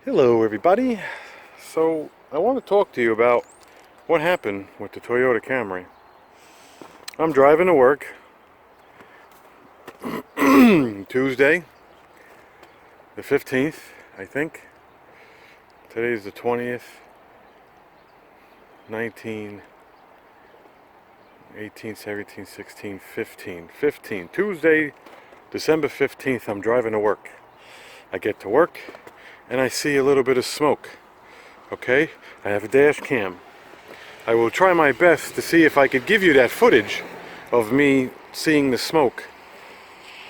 Hello everybody. So I want to talk to you about what happened with the Toyota Camry. I'm driving to work Tuesday the 15th, I think. Today's the 20th, 19, 18, 17, 16, 15. Tuesday, December 15th, I'm driving to work. I get to work and I see a little bit of smoke. Okay? I have a dash cam. I will try my best to see if I could give you that footage of me seeing the smoke.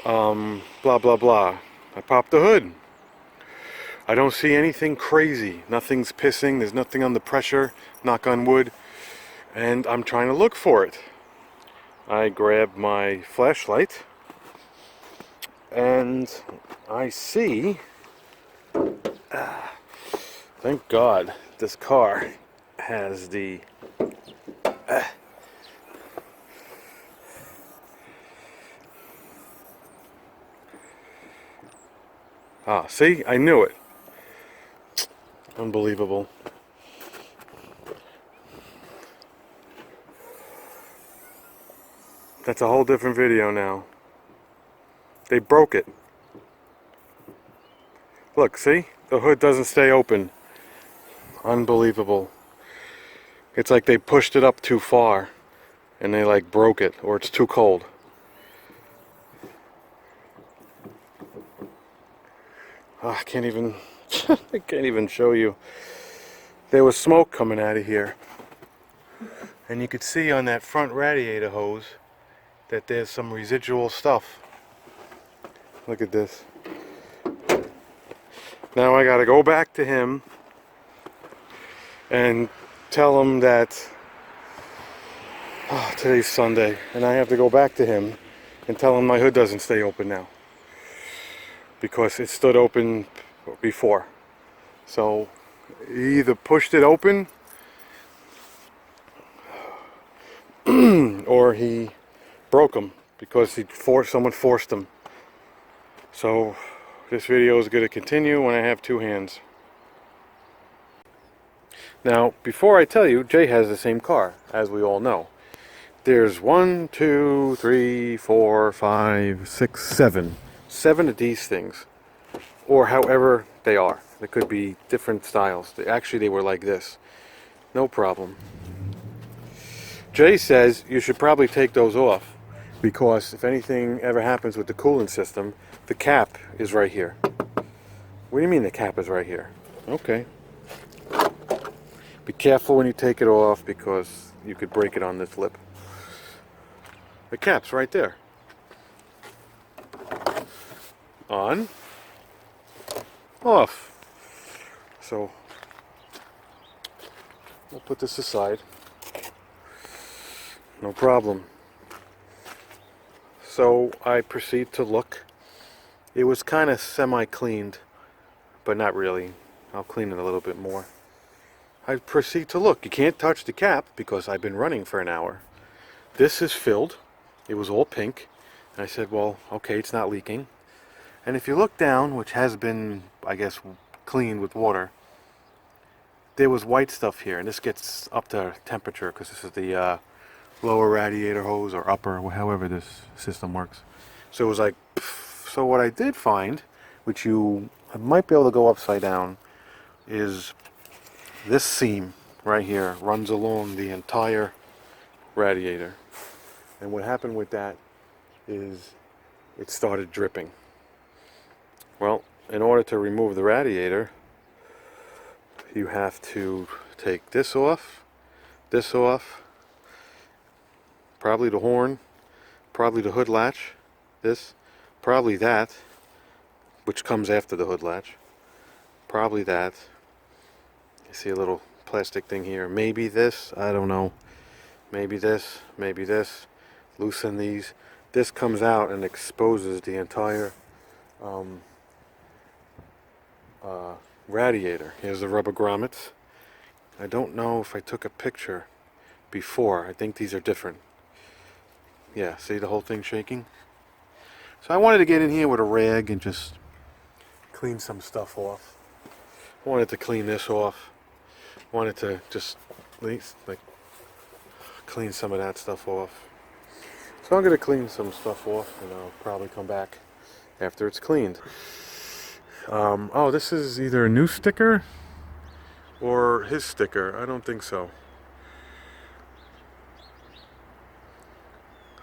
Blah blah blah. I popped the hood. I don't see anything crazy. Nothing's pissing. There's nothing on the pressure. Knock on wood. And I'm trying to look for it. I grab my flashlight and I see. Thank God this car has the see, I knew it. Unbelievable. That's a whole different video now. They broke it. Look, see? The hood doesn't stay open. Unbelievable. It's like they pushed it up too far and they like broke it, or it's too cold. I can't even I can't even show you. There was smoke coming out of here. And you could see on that front radiator hose that there's some residual stuff. Look at this. Now I gotta go back to him and tell him that today's Sunday, and I have to go back to him and tell him my hood doesn't stay open now because it stood open before. So he either pushed it open or he broke them because someone forced him. So this video is going to continue when I have two hands. Now, before I tell you, Jay has the same car, as we all know. There's 1, 2, 3, 4, 5, 6, 7. 7 of these things. Or however they are. They could be different styles. Actually, they were like this. No problem. Jay says you should probably take those off because if anything ever happens with the coolant system, the cap is right here. What do you mean the cap is right here? Okay. Be careful when you take it off because you could break it on this lip. The cap's right there. On. Off. So we'll put this aside. No problem. So I proceed to look. It was kind of semi-cleaned, but not really. I'll clean it a little bit more. I proceed to look. You can't touch the cap because I've been running for an hour. This is filled. It was all pink. And I said, well, okay, it's not leaking. And if you look down, which has been, I guess, cleaned with water, there was white stuff here. And this gets up to temperature because this is the lower radiator hose or upper, however this system works. So it was like, pff. So what I did find, which I might be able to go upside down, is this seam right here runs along the entire radiator. And what happened with that is it started dripping. Well, in order to remove the radiator, you have to take this off, probably the horn, probably the hood latch, this, probably that, which comes after the hood latch, probably that. You see a little plastic thing here. Maybe this, I don't know. Maybe this, maybe this. Loosen these. This comes out and exposes the entire radiator. Here's the rubber grommets. I don't know if I took a picture before. I think these are different. Yeah, see the whole thing shaking? So I wanted to get in here with a rag and just clean some stuff off. wanted to clean this off. Wanted to just at least like clean some of that stuff off. So I'm gonna clean some stuff off, and I'll probably come back after it's cleaned. Oh, this is either a new sticker or his sticker. I don't think so.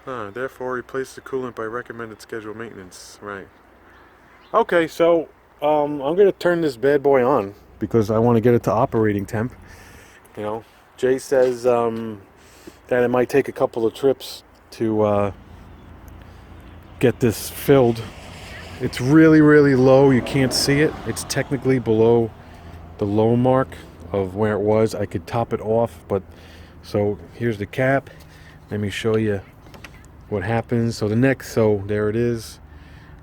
Therefore, replace the coolant by recommended scheduled maintenance. Right. Okay, so I'm gonna turn this bad boy on because I want to get it to operating temp. You know, Jay says that it might take a couple of trips to get this filled. It's really, really low. You can't see it. It's technically below the low mark of where it was. I could top it off, but so here's the cap. Let me show you what happens. So the next, so there it is.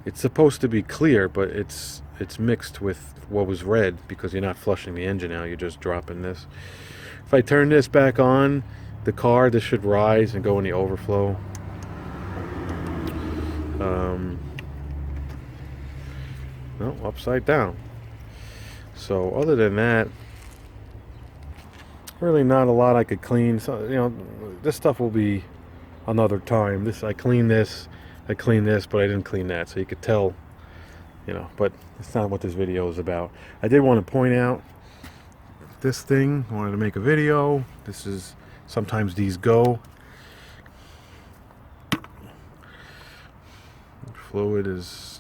It's supposed to be clear, but it's mixed with what was red because you're not flushing the engine out. You're just dropping this. If I turn this back on, the car, this should rise and go in the overflow. No, upside down. So other than that, really not a lot I could clean. So, you know, this stuff will be another time. I clean this, but I didn't clean that. So you could tell, you know, but it's not what this video is about. I did want to point out this thing. I wanted to make a video. This is, sometimes these go. Fluid is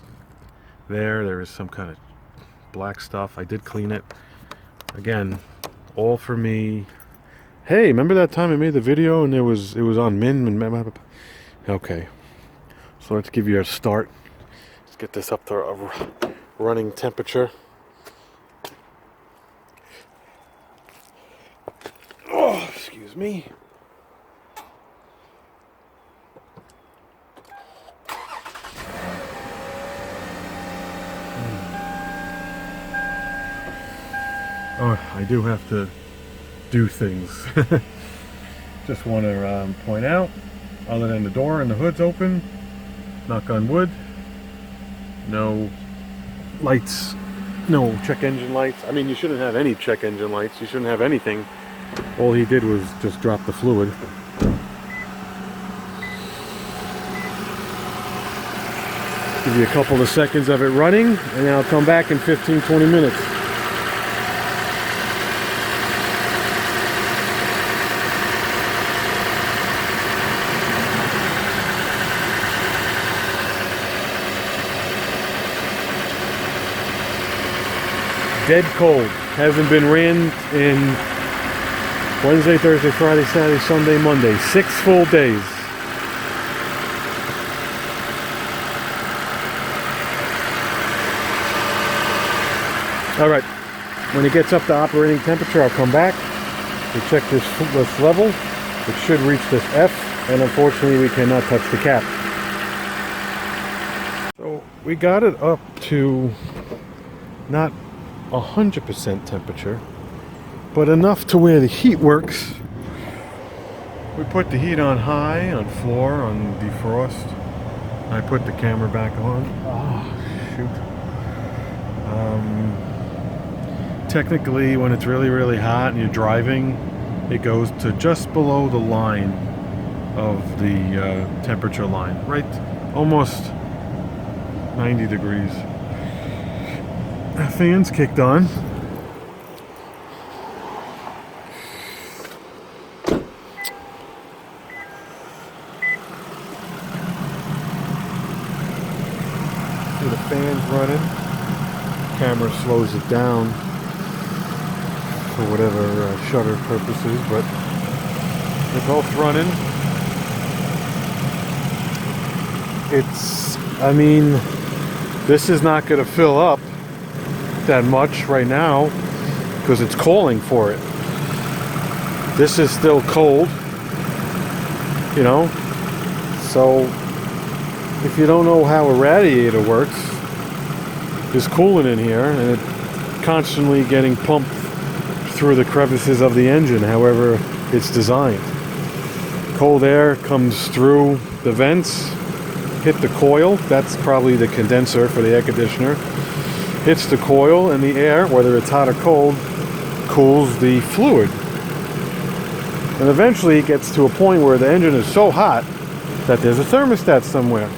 there. There is some kind of black stuff. I did clean it. Again, all for me. Hey, remember that time I made the video and it was on min and okay. So let's give you a start. Let's get this up to a running temperature. Oh, excuse me. Oh, I do have to do things. Just want to point out, other than the door and the hood's open, knock on wood, no lights, no check engine lights. I mean, you shouldn't have any check engine lights. You shouldn't have anything. All he did was just drop the fluid. Give you a couple of seconds of it running, and then I'll come back in 15-20 minutes. Dead cold. Hasn't been ran in Wednesday, Thursday, Friday, Saturday, Sunday, Monday. 6 full days. Alright, when it gets up to operating temperature, I'll come back. We check this level. It should reach this F, and unfortunately we cannot touch the cap. So we got it up to not 100% temperature, but enough to where the heat works. We put the heat on high, on floor, on defrost. I put the camera back on. Oh, shoot. Technically, when it's really, really hot and you're driving, it goes to just below the line of the temperature line, right? Almost 90 degrees. The fan's kicked on. See the fan's running. Camera slows it down for whatever shutter purposes, but they're both running. I mean, this is not going to fill up that much right now because it's calling for it. This is still cold, you know, so if you don't know how a radiator works, there's coolant in here and it's constantly getting pumped through the crevices of the engine, however it's designed. Cold air comes through the vents, hit the coil. That's probably the condenser for the air conditioner. hits the coil, and the air, whether it's hot or cold, cools the fluid. And eventually it gets to a point where the engine is so hot that there's a thermostat somewhere.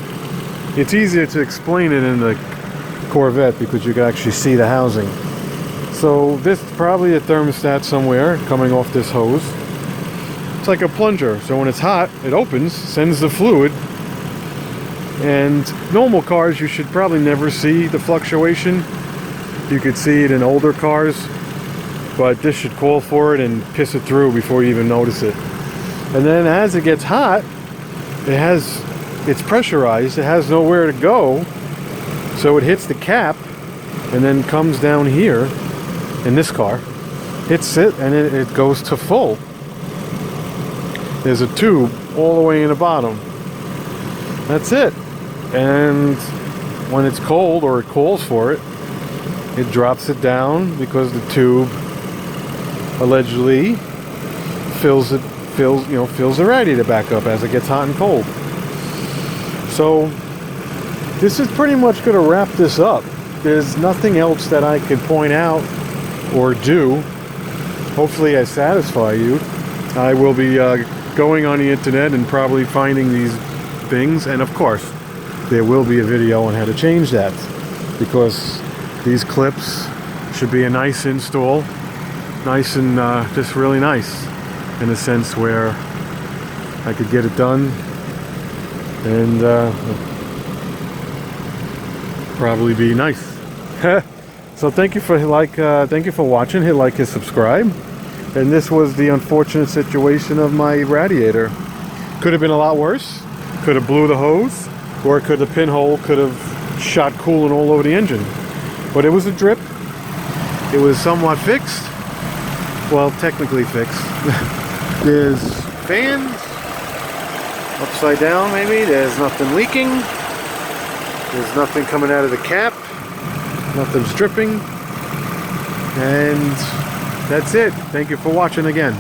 It's easier to explain it in the Corvette because you can actually see the housing. So this is probably a thermostat somewhere coming off this hose. It's like a plunger, so when it's hot, it opens, sends the fluid, and normal cars you should probably never see the fluctuation. You could see it in older cars, but this should call for it and piss it through before you even notice it. And then as it gets hot, it's pressurized, it has nowhere to go, so it hits the cap and then comes down here in this car, hits it, and it goes to full. There's a tube all the way in the bottom. That's it. And when it's cold, or it calls for it, it drops it down because the tube allegedly fills the radiator back up as it gets hot and cold. So this is pretty much going to wrap this up. There's nothing else that I can point out or do. Hopefully I satisfy you. I will be going on the internet and probably finding these things, and of course there will be a video on how to change that, because these clips should be a nice install, nice and just really nice, in a sense where I could get it done and probably be nice. So thank you for watching. Hit like and subscribe. And this was the unfortunate situation of my radiator. Could have been a lot worse. Could have blew the hose, or the pinhole could have shot coolant all over the engine. But it was a drip. It was somewhat fixed. Well, technically fixed. There's fans upside down, maybe. There's nothing leaking. There's nothing coming out of the cap. Nothing's dripping. And that's it. Thank you for watching again.